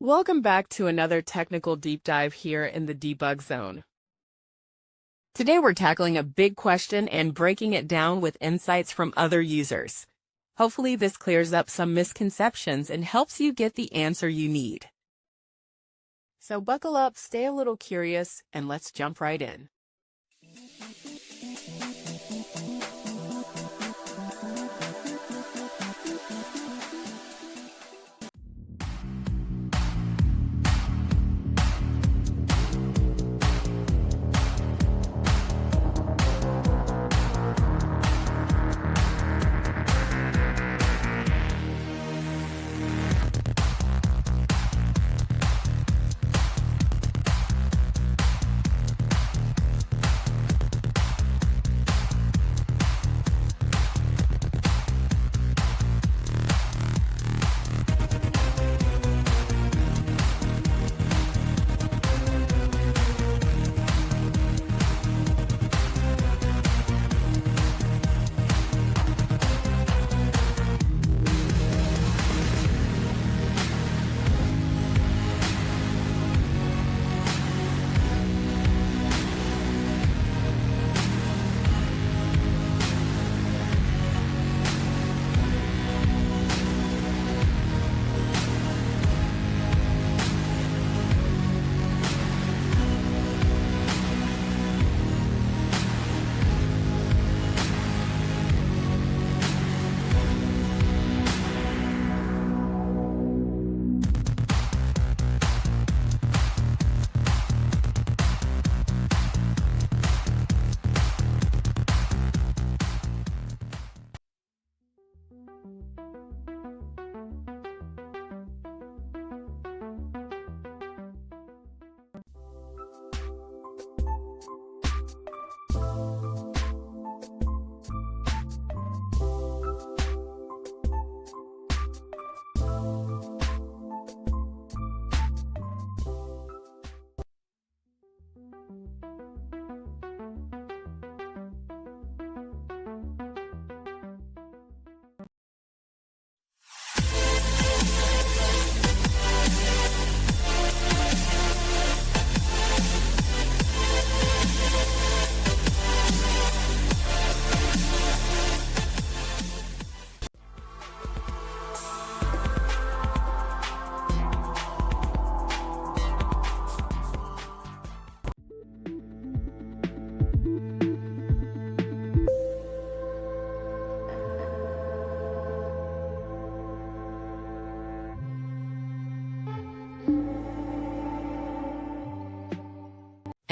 Welcome back to another technical deep dive here in the debug zone. Today we're tackling a big question and breaking it down with insights from other users. Hopefully this clears up some misconceptions and helps you get the answer you need. So buckle up, stay a little curious, and let's jump right in.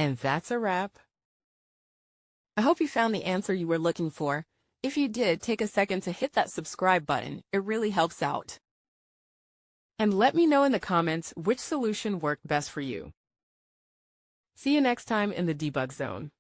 And that's a wrap. I hope you found the answer you were looking for. If you did, take a second to hit that subscribe button. It really helps out. And let me know in the comments which solution worked best for you. See you next time in the debug zone.